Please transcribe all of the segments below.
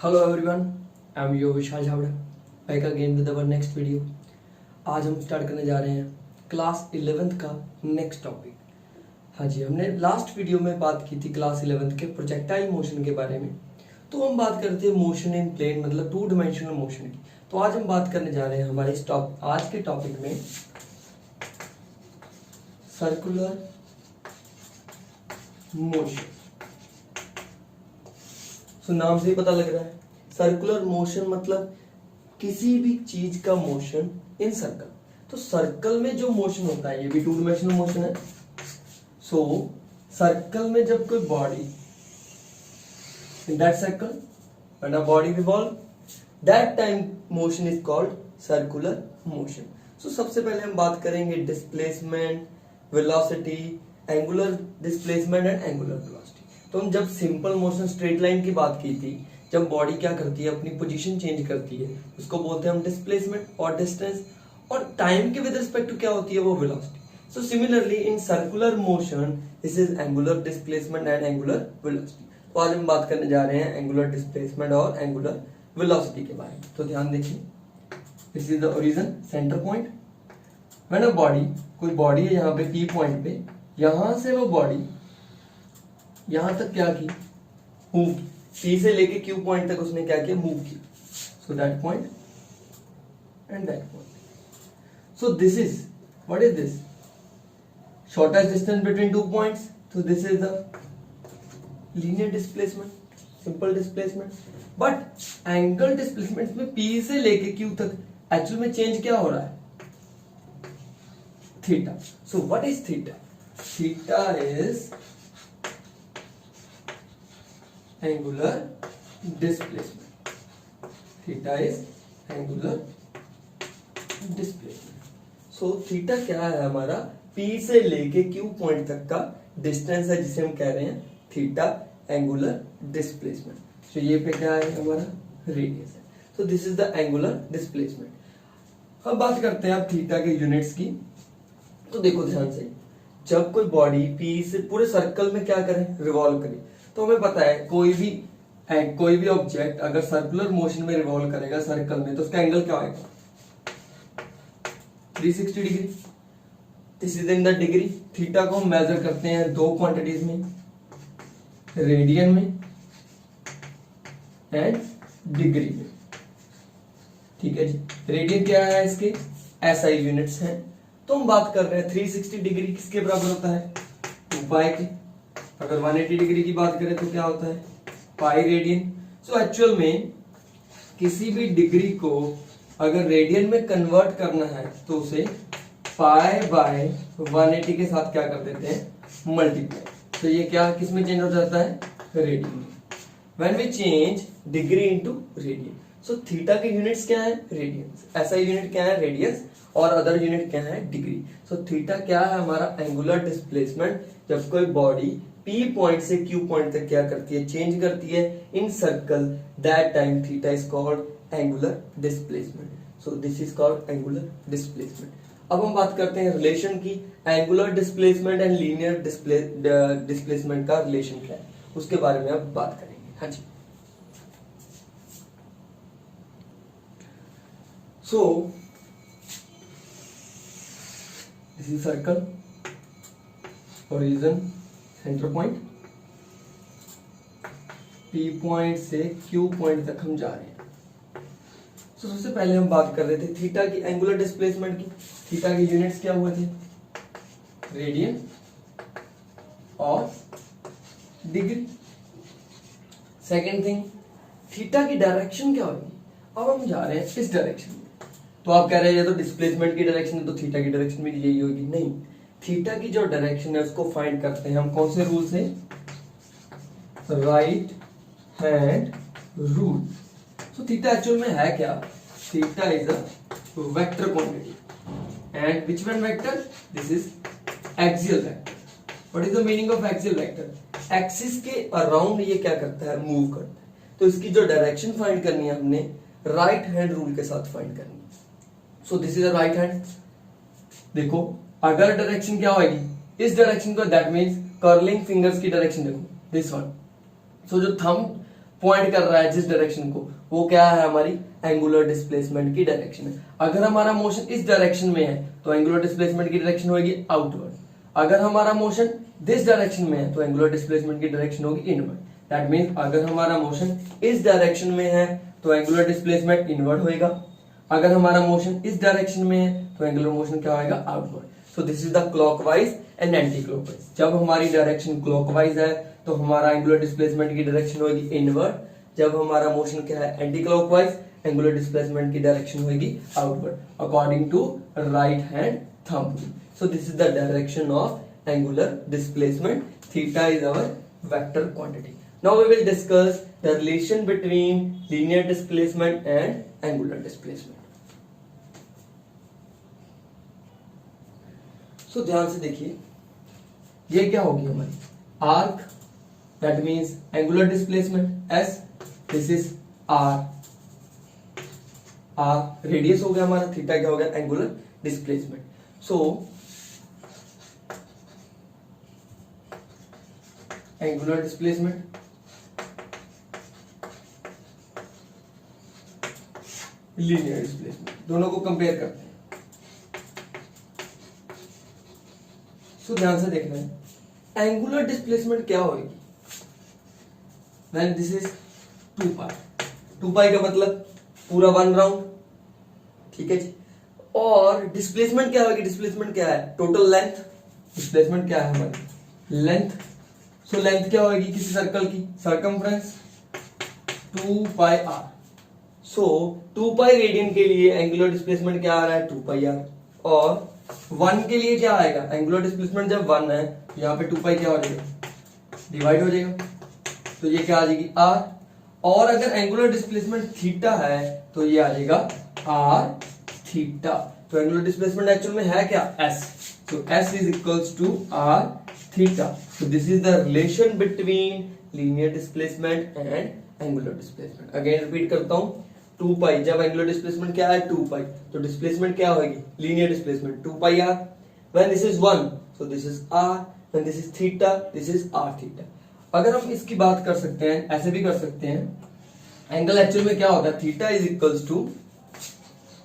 Hello everyone, I am your Vishal Jhawda back again with our next video. आज हम start करने जा रहे हैं क्लास 11th का नेक्स्ट टॉपिक। हाँ जी, हमने लास्ट वीडियो में बात की थी क्लास 11th के प्रोजेक्टाइल मोशन के बारे में। तो हम बात करते हैं मोशन इन प्लेन, मतलब 2 डायमेंशनल मोशन की। तो आज हम बात करने जा रहे हैं हमारे आज के टॉपिक में सर्कुलर मोशन। तो नाम से ही पता लग रहा है, सर्कुलर मोशन मतलब किसी भी चीज का मोशन इन सर्कल। तो सर्कल में जो मोशन होता है ये भी 2 डायमेंशनल मोशन है। सो सर्कल में जब कोई body in that circle when a body revolve, that time motion is called circular motion. So सबसे पहले हम बात करेंगे displacement, velocity, angular displacement and angular velocity. तो हम जब सिंपल मोशन स्ट्रेट लाइन की बात की थी, जब बॉडी क्या करती है अपनी पोजीशन चेंज करती है, उसको बोलते हैं हम डिस्प्लेसमेंट और डिस्टेंस, और टाइम के विद रिस्पेक्ट टू क्या होती है वो velocity. So similarly in circular motion this is angular displacement and angular velocity. तो आज हम बात करने जा रहे हैं एंगुलर डिस्प्लेसमेंट और एंगुलर वेलोसिटी के बारे में। तो ध्यान देखिए, this is the origin center point. When a body, कोई बॉडी है यहाँ पे P पॉइंट पे, यहां से वो बॉडी यहां तक क्या की, मूव की। P से लेके Q पॉइंट तक उसने क्या किया, मूव किया। So that point and that point. So this is, what is this, shortest distance between 2 points. तो this is the linear displacement, simple displacement. But angle displacement में P से लेके Q तक एक्चुअल में चेंज क्या हो रहा है, theta. So what is theta? Theta is angular displacement. Theta is angular displacement. So theta क्या है हमारा, P से लेके Q पॉइंट तक का डिस्टेंस है जिसे हम कह रहे हैं थीटा, एंगुलर डिस्प्लेसमेंट। तो ये पे क्या है हमारा, रेडियस है। तो this is the angular displacement. अब बात करते हैं आप थीटा के यूनिट्स की। तो देखो ध्यान से, जब कोई बॉडी P से पूरे सर्कल में क्या करे, रिवॉल्व करे, तो हमें पता है कोई भी ऑब्जेक्ट अगर सर्कुलर मोशन में रिवॉल्व करेगा सर्कल में, तो उसका एंगल क्या आएगा, 360 degree. This is in the degree. Theta को हम मेजर करते हैं 2 क्वांटिटीज में, रेडियन में एंड डिग्री में। ठीक है जी, रेडियन क्या है इसके, SI यूनिट्स हैं। तो हम बात कर रहे हैं 360 डिग्री किसके बराबर होता है, 2 पाई के। अगर 180 डिग्री की बात करें तो क्या होता है, पाई रेडियन। सो एक्चुअल में किसी भी डिग्री को अगर रेडियन में कन्वर्ट करना है तो उसे पाई बाय 180 के साथ क्या कर देते हैं, मल्टीप्लाई। तो ये क्या किस में चेंज हो जाता है, रेडियन में। When we change degree into radian. So theta के यूनिट्स क्या है, रेडियंस। ऐसा यूनिट क्या है, रेडियंस, और अदर यूनिट क्या है, डिग्री। सो थीटा क्या है हमारा, एंगुलर डिस्प्लेसमेंट। जब कोई बॉडी P पॉइंट से Q पॉइंट तक क्या करती है, चेंज करती है in circle, that time theta is called angular displacement. So this is called angular displacement. अब हम बात करते हैं रिलेशन की, angular displacement and linear displacement का रिलेशन क्या है, उसके बारे में अब बात करेंगे। हाँ जी, so this is circle, origin center point, P point से Q पॉइंट तक हम जा रहे हैं। तो सबसे पहले हम बात कर रहे थे थीटा की, एंगुलर डिस्प्लेसमेंट की। थीटा के यूनिट्स क्या हुए थे, रेडियन और डिग्री। सेकेंड थिंग, थीटा की डायरेक्शन क्या होगी। अब हम जा रहे हैं इस डायरेक्शन में। तो आप कह रहे हैं ये तो डिस्प्लेसमेंट की डायरेक्शन है, तो थीटा की डायरेक्शन भी यही होगी। नहीं, थीटा की जो डायरेक्शन है उसको फाइंड करते हैं हम कौन से रूल से, right hand rule. So theta actual में है क्या, theta is a vector quantity and which one vector, this is axial vector. What is the meaning of axial vector, axis के अराउंड ये क्या करता है, मूव करता है। तो इसकी जो डायरेक्शन फाइंड करनी है हमने राइट हैंड रूल के साथ फाइंड करनी है। सो this is a right hand. देखो अगर डायरेक्शन क्या होगी, इस डायरेक्शन को, दैट मींस कर्लिंग फिंगर्स की डायरेक्शन देखो, दिस वन। सो जो थंब पॉइंट कर रहा है जिस डायरेक्शन को, वो क्या है, हमारी एंगुलर डिस्प्लेसमेंट की डायरेक्शन है। अगर हमारा मोशन इस डायरेक्शन में है तो एंगुलर डिस्प्लेसमेंट की डायरेक्शन होगी आउटवर्ड। अगर हमारा मोशन दिस डायरेक्शन में है तो एंगुलर डिस्प्लेसमेंट की डायरेक्शन होगी इनवर्ड। दैट मींस अगर हमारा मोशन इस डायरेक्शन में है तो एंगुलर डिस्प्लेसमेंट इनवर्ड होएगा। अगर हमारा मोशन इस डायरेक्शन में है तो एंगुलर मोशन क्या होएगा, outward. So this is the clockwise and anti clockwise. जब हमारी डायरेक्शन क्लॉकवाइज है तो हमारा एंगुलर डिस्प्लेसमेंट की डायरेक्शन होगी इनवर्ड। जब हमारा मोशन क्या है, एंटी क्लॉकवाइज, एंगुलर डिस्प्लेसमेंट की डायरेक्शन होगी outward according to right hand thumb. So this is the direction of angular displacement. Theta is our vector quantity. Now we will discuss the relation between linear displacement and angular displacement. सो ध्यान से देखिए, ये क्या होगी हमारी arc, that means angular displacement S, this is R radius हो गया हमारा, थीटा क्या हो गया, angular displacement. So angular displacement, linear displacement, दोनों को कंपेयर करते हैं। सो ध्यान से देखना है, एंगुलर डिस्प्लेसमेंट क्या होगी, व्हेन दिस इज 2 पाई। 2 पाई का मतलब पूरा 1 राउंड, ठीक है जी। और डिस्प्लेसमेंट क्या होगी, डिस्प्लेसमेंट क्या है, टोटल लेंथ। डिस्प्लेसमेंट क्या है हमारी, लेंथ। सो लेंथ क्या होगी किसी सर्कल की, circumference 2 pi R. So 2 pi radian के लिए एंगुलर डिस्प्लेसमेंट क्या आ रहा है, 2 पाई आर। और 1 के लिए क्या आएगा, एंगुलर डिस्प्लेसमेंट जब 1 है यहाँ पे 2 पाई क्या हो जाएगा, डिवाइड हो जाएगा, तो ये क्या आ जाएगी आर। और अगर एंगुलर डिस्प्लेसमेंट थीटा है तो ये आ जाएगा आर थीटा। तो एंगुलर डिस्प्लेसमेंट एक्चुअल में है क्या, S. So S is equals to R theta. So this is the relation between linear displacement and angular displacement. Again repeat करता हूं, 2 पाई, जब एंगुलर डिस्प्लेसमेंट क्या है 2 पाई, तो डिस्प्लेसमेंट क्या होगी, linear displacement 2 pi R. When this is 1 so this is R, when this is theta this is R theta. अगर हम इसकी बात कर सकते हैं, ऐसे भी कर सकते हैं, एंगल एक्चुअल में क्या होता है, theta is equals to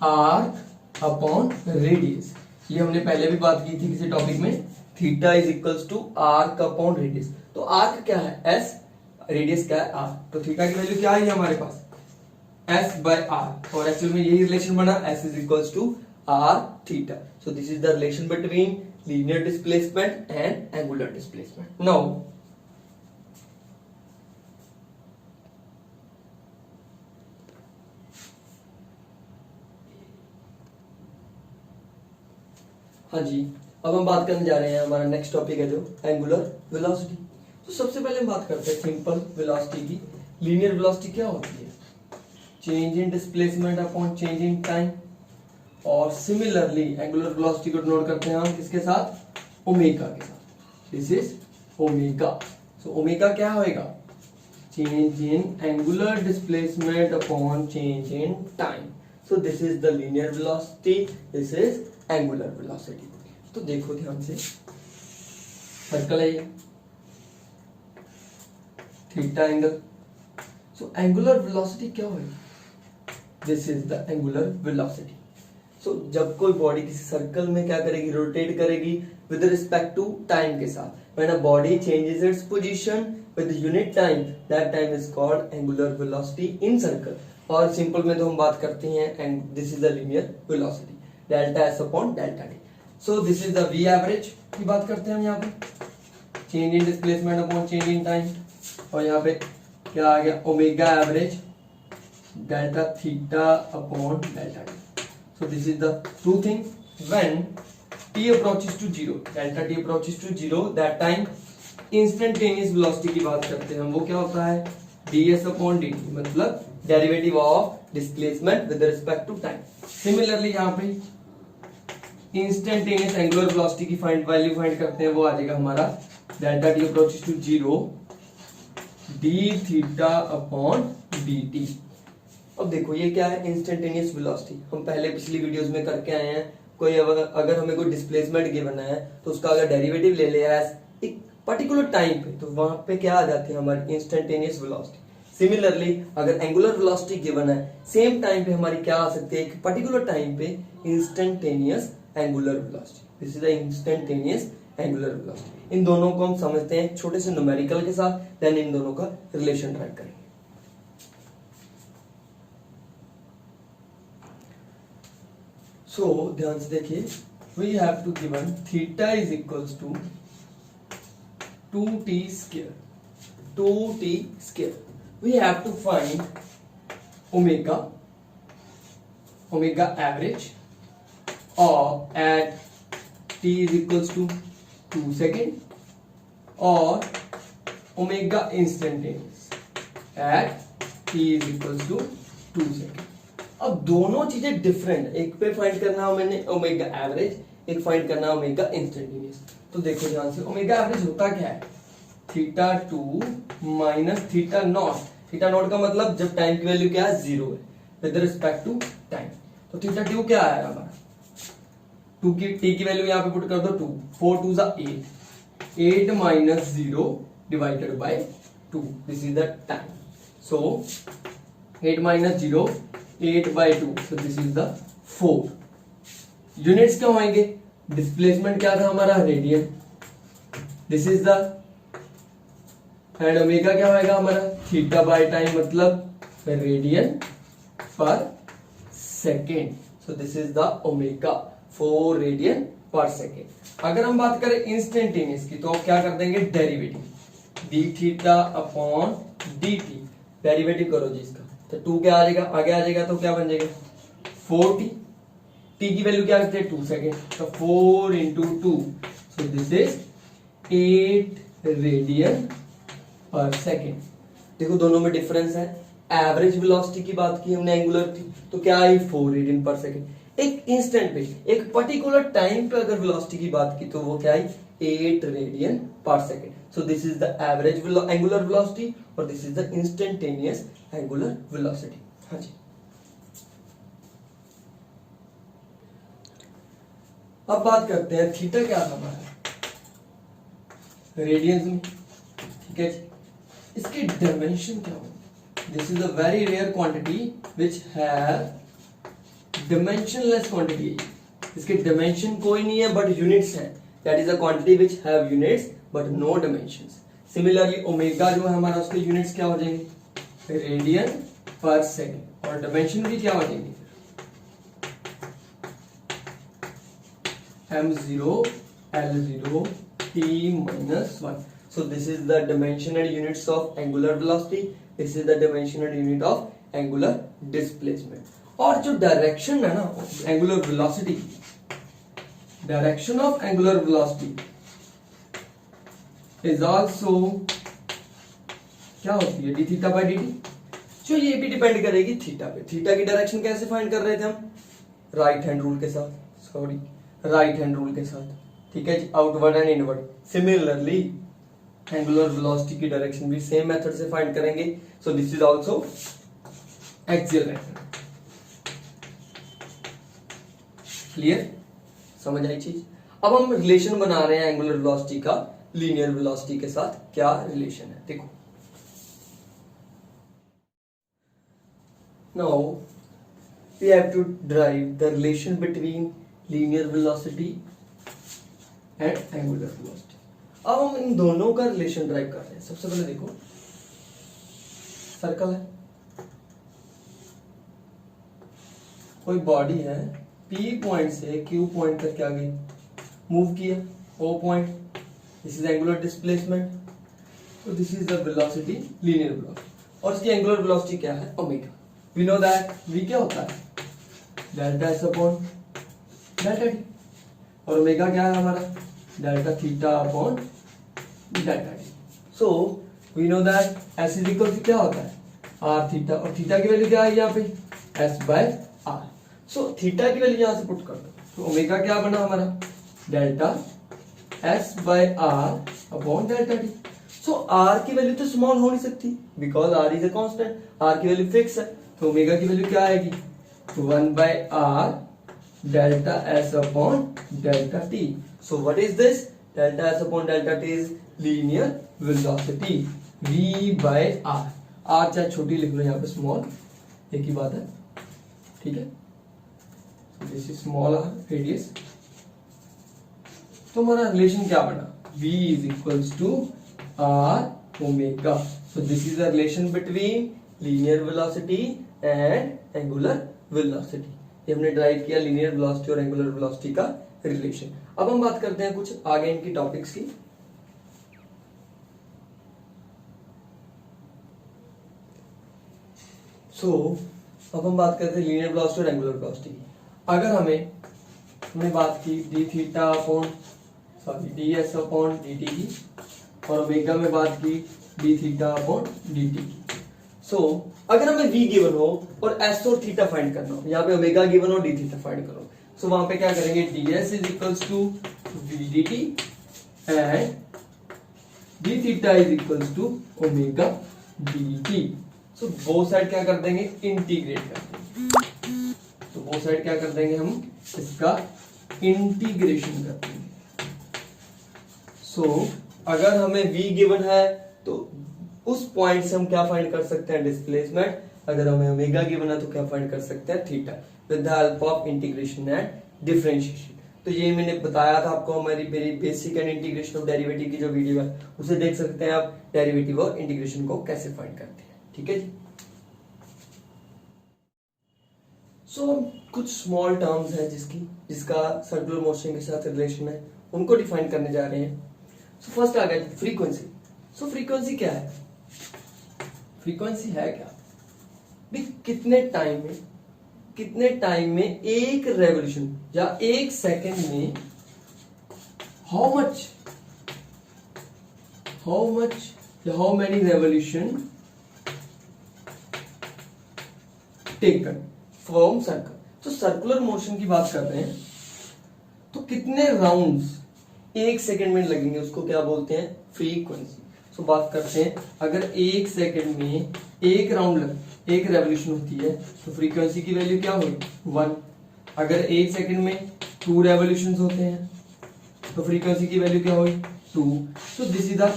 arc upon radius. ये हमने पहले भी बात की थी किसी टॉपिक में, theta is equals to arc upon radius. तो आर्क क्या है, एस, रेडियस क्या है, आर। तो थीटा की वैल्यू क्या है हमारे पास, एस बाय आर। और एक्चुअल में यही रिलेशन बना, S is equals to R theta. So this is the relation between linear displacement and angular displacement. Now हाँ जी, अब हम बात करने जा रहे हैं, हमारा नेक्स्ट टॉपिक है जो एंगुलर वेलोसिटी। तो सबसे पहले हम बात करते हैं सिंपल वेलोसिटी की। लीनियर वेलोसिटी क्या होती है, change in displacement upon change in time. और सिमिलरली एंगुलर वेलोसिटी को डिनोट करते हैं हम किसके साथ, ओमेगा के साथ। This is omega. So omega क्या होएगा, change in angular displacement upon change in time. So this is the linear velocity, this is angular velocity. तो देखो ध्यान से, सर्कल है ये, theta angle. So angular velocity क्या होगी, this is the angular velocity. So जब कोई बॉडी किसी सर्कल में क्या करेगी, रोटेट करेगी विद रिस्पेक्ट टू टाइम के साथ, when a body changes its position with unit time, that time is called angular velocity in circle. और सिंपल में तो हम बात करते हैं, and this is the linear velocity, delta S upon delta D. So this is the V average की बात करते हैं हम यहाँ पे, change in displacement upon change in time. और यहाँ पे क्या आ गया, omega average delta theta upon delta D. So this is the two thing, when t approaches to 0, delta t approaches to 0, that time instantaneous velocity की बात करते हैं हम, वो क्या होता है, ds अपॉन dt, मतलब derivative of displacement with respect to time. Similarly यहाँ पे इंस्टेंटेनियस एंगुलर वेलोसिटी की वैल्यू फाइंड करते हैं, वो आ जाएगा हमारा delta t approaches to 0 d theta upon dt। अब देखो ये क्या है, इंस्टेंटेनियस वेलोसिटी। हम पहले पिछली वीडियोस में करके आए हैं, कोई अगर हमें कोई डिस्प्लेसमेंट गिवन है तो उसका अगर डेरिवेटिव ले लिया है एक पर्टिकुलर टाइम पे, तो वहां पे क्या आ जाती है हमारी इंस्टेंटेनियस वेलोसिटी। सिमिलरली अगर एंगुलर वेलोसिटी गिवन है, सेम टाइम पे हमारी क्या आ सकती है, एक पर्टिकुलर टाइम पे instantaneous angular velocity. This is the instantaneous angular velocity. इन दोनों को हम समझते हैं छोटे से न्यूमेरिकल के साथ, देन इन दोनों का रिलेशन ट्राई करेंगे। सो ध्यान से देखिए, we have to given theta is equals to 2t square, 2t square. We have to find omega average or at t is equals to 2 second or omega instantaneous at t is equals to 2 second. अब दोनों चीजें different, एक पे find करना है मैंने omega average, एक find करना है ओमेगा इंस्टेंटेनियस। तो देखो ध्यान से, ओमेगा एवरेज होता क्या है, theta 2 minus theta naught. Theta naught का मतलब जब टाइम की वैल्यू क्या है, 0 है विद रिस्पेक्ट टू टाइम। तो थीटा 2 क्या आया हमारा, 2 की टी की वैल्यू यहाँ पे पुट कर दो 2, 4 2 जा 8, 8 minus 0 divided by 2, this is the time. So 8 minus 0, 8 by 2, so this is the 4। Units क्या होंगे, डिस्प्लेसमेंट क्या था हमारा, radian, this is the, and omega क्या होगा हमारा, थीटा बाय टाइम मतलब radian per second. So this is the omega, 4 radian per second. अगर हम बात करें इंस्टेंटेनियस की, तो क्या कर देंगे, derivative, D theta upon D T, derivative करो जी इसका, तो 2 क्या आ जाएगा, आगे आ जाएगा, तो क्या बन जाएगा 4t, टी की वैल्यू क्या रखते हैं 2 सेकेंड, तो 4 into 2, so this is 8 radian per second. देखो दोनों में डिफरेंस है। एवरेज वेलोसिटी की बात की हमने एंगुलर की, तो क्या आई 4 रेडियन पर सेकेंड। एक इंस्टेंट पे, एक पर्टिकुलर टाइम पे अगर वेलोसिटी की बात की, तो वो क्या आई 8 radian per second. So this is the average angular velocity और this is the instantaneous angular velocity. हाँ जी, अब बात करते हैं थीटा क्या था हमारा, रेडियंस में, ठीक है जी। इसकी डायमेंशन क्या होगी, this is a very rare quantity which have dimensionless quantity. इसके डायमेंशन कोई नहीं है बट यूनिट्स है, that is a quantity which have units but no dimensions. Similarly omega जो है हमारा, उसके यूनिट्स क्या हो जाएंगे, रेडियन पर सेकेंड, और डायमेंशन भी क्या हो जाएंगे, m0 l0 t minus 1. So this is the dimensional units of angular velocity. This is the dimensional unit of angular displacement. और जो डायरेक्शन है ना angular velocity, direction of angular velocity is also क्या होती है, D theta by D T. जो ये भी डिपेंड करेगी थीटा पे। थीटा की डायरेक्शन कैसे फाइंड कर रहे थे हम, राइट हैंड रूल के साथ, सॉरी राइट हैंड रूल के साथ, ठीक है जी, outward and inward. Similarly angular velocity की डायरेक्शन भी सेम मेथड से फाइंड करेंगे। So this is also axial method. Clear, समझ आई चीज। अब हम रिलेशन बना रहे हैं एंगुलर वेलोसिटी का लीनियर वेलोसिटी के साथ, क्या रिलेशन है देखो। Now we have to drive the relation between linear velocity and angular velocity. अब हम इन दोनों का रिलेशन ड्राइव कर रहे हैं। सबसे पहले देखो, सर्कल है, कोई बॉडी है, P पॉइंट से Q पॉइंट तक क्या गई, मूव किया, O point, this is angular displacement, तो this is the velocity, linear velocity, और इसकी एंगुलर वेलोसिटी क्या है, omega. We know that V क्या होता है, delta S upon delta T, और ओमेगा क्या है हमारा, delta theta upon delta T. So we know that S is equal to क्या होता है, आर थीटा, और थीटा की वैल्यू क्या है यहाँ पे, S by R. So theta की वैल्यू यहां से पुट कर दो, तो ओमेगा क्या बना हमारा, delta S by R upon delta T. So R की वैल्यू तो स्मॉल हो नहीं सकती because R is a constant, R की वैल्यू फिक्स है, तो ओमेगा की वैल्यू क्या आएगी, 1 by R delta S upon delta T. So what is this, delta S upon delta T is linear velocity v by R. R चाहे छोटी लिख लो, यहाँ पे स्मॉल, एक ही बात है, ठीक है। This is small R radius. तो हमारा रिलेशन क्या बना, v is equals to R omega. So this is the relation between linear velocity and angular velocity. ये हमने ड्राइव किया लीनियर वेलोसिटी और एंगुलर वेलोसिटी का रिलेशन। अब हम बात करते हैं कुछ आगे इनकी टॉपिक्स की। अब हम बात करते हैं लीनियर वेलोसिटी और एंगुलर वेलोसिटी की। अगर हमने बात की D theta upon D S upon D T की, और ओमेगा में बात की D theta upon D T की। अगर हमें v गिवन हो और s और थीटा फाइंड करना हो, यहाँ पे ओमेगा गिवन हो, डी थीटा फाइंड करो, वहां पे क्या करेंगे, D S is equals to V D T and D theta is equals to omega D T. Both side क्या कर देंगे, इंटीग्रेट कर देंगे। तो बोथ साइड क्या कर देंगे, हम इसका इंटीग्रेशन कर देंगे। अगर हमें v गिवन है तो उस पॉइंट से हम क्या फाइंड कर सकते हैं, डिस्प्लेसमेंट। अगर हमें ओमेगा गिवन है तो क्या फाइंड कर सकते हैं, theta, with the help of integration and differentiation. तो ये मैंने बताया था आपको, हमारी मेरी basic and integration of derivative की जो वीडियो है उसे देख सकते हैं आप, डेरिवेटिव और इंटीग्रेशन को कैसे फाइंड करते हैं, ठीक है जी। कुछ स्मॉल टर्म्स है जिसका सर्कुलर मोशन के साथ रिलेशन है, उनको डिफाइन करने जा रहे हैं। फर्स्ट आ गया फ्रीक्वेंसी। फ्रीक्वेंसी क्या है, फ्रीक्वेंसी है क्या, कितने टाइम में एक रेवोल्यूशन या एक सेकंड में how many revolution taken from circle. तो सर्कुलर मोशन की बात कर रहे हैं, तो कितने राउंड्स एक सेकंड में लगेंगे, उसको क्या बोलते हैं, फ्रीक्वेंसी। बात करते हैं, अगर एक सेकंड में एक राउंड एक रेवोल्यूशन होती है तो फ्रीक्वेंसी की वैल्यू क्या होगी, 1। अगर एक सेकंड में 2 रेवोल्यूशन होते हैं तो फ्रीक्वेंसी की वैल्यू क्या होगी, 2। This is the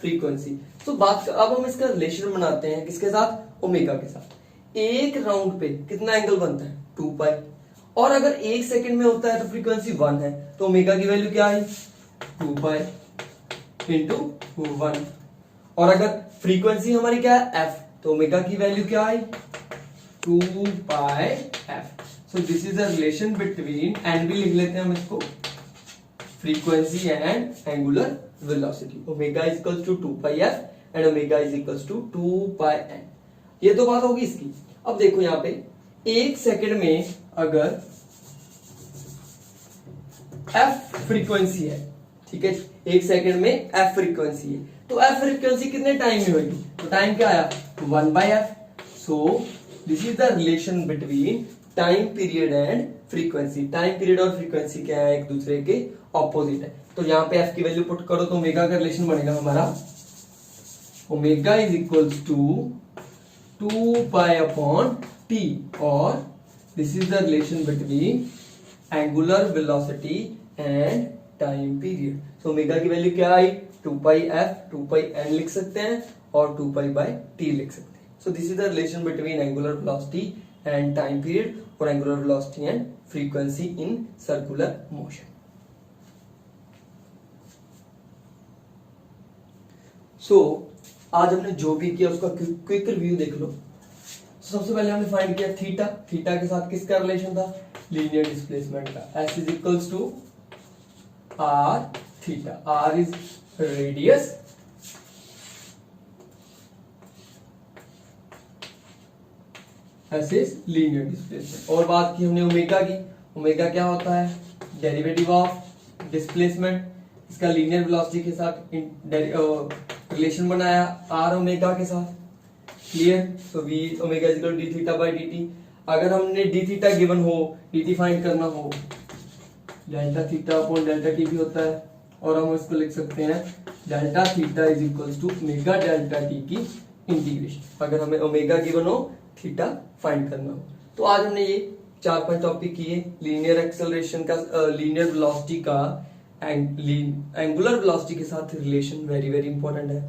frequency. अब हम इसका रिलेशन बनाते हैं किसके साथ, ओमेगा के साथ। एक राउंड पे कितना एंगल बनता है, 2 पाई। और अगर एक सेकंड में होता है तो फ्रीक्वेंसी 1 है, तो ओमेगा की वैल्यू क्या है, 2 पाई इंटू 1। और अगर फ्रीक्वेंसी हमारी क्या है, f, तो ओमेगा की वैल्यू क्या है, 2 pi f। This is the relation between, and भी लिख लेते हैं हम इसको, frequency and angular velocity. Omega is equals to 2 pi f and omega is equals to 2 pi n। ये तो बात होगी इसकी। अब देखो यहाँ पे एक सेकंड में अगर f फ्रीक्वेंसी है, ठीक है, एक सेकंड में f फ्रीक्वेंसी है, तो f फ्रीक्वेंसी कितने टाइम में होगी, तो टाइम क्या आया, 1/f। This is the relation between time period and frequency. Time period और फ्रीक्वेंसी क्या है, एक दूसरे के ऑपोजिट है। तो यहाँ पे f की वैल्यू पुट करो तो ओमेगा का रिलेशन बनेगा हमारा, omega is equals to 2 pi upon t, और this is the relation between angular velocity and time period. Omega की वैल्यू क्या आई, 2 पाई f, 2 पाई n लिख सकते हैं और 2 पाई बाय t लिख सकते हैं। This is the relation between angular velocity and time period और angular velocity and frequency in circular motion. आज हमने जो भी किया उसका क्विक रिव्यू देख लो। सबसे पहले हमने फाइंड किया थीटा। थीटा के साथ किसका रिलेशन था, लीनियर डिस्प्लेसमेंट का। s is equals to r theta. r is radius, s is linear displacement. और बात की हमने ओमेगा की। ओमेगा क्या होता है, डेरिवेटिव ऑफ डिस्प्लेसमेंट। इसका लीनियर वेलोसिटी के साथ रिलेशन बनाया r ओमेगा के साथ। Clear. So v omega is equal to d theta by dt। अगर हमने d थीटा गिवन हो, dt फाइंड करना हो, delta theta upon delta t भी होता है, और हम इसको लिख सकते हैं delta theta is equals to omega delta t की इंटीग्रेशन। अगर हमें ओमेगा गिवन हो, थीटा फाइंड करना हो। तो आज हमने ये 4-5 टॉपिक किए। लीनियर एक्सेलरेशन का, लीनियर वेलोसिटी का एंगुलर वेलोसिटी के साथ रिलेशन वेरी वेरी इंपॉर्टेंट है।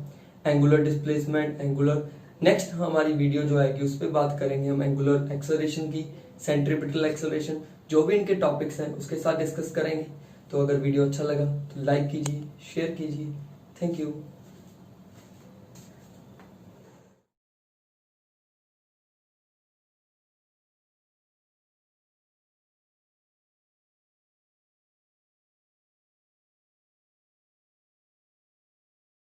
एंगुलर डिस्प्लेसमेंट, एंगुलर, नेक्स्ट हमारी वीडियो जो आएगी उस पर बात करेंगे हम एंगुलर एक्सेलरेशन की, सेंट्रीपिटल एक्सेलरेशन, जो भी इनके टॉपिक्स हैं उसके साथ डिस्कस करेंगे। तो अगर वीडियो अच्छा लगा तो लाइक कीजिए, शेयर कीजिए। Thank you.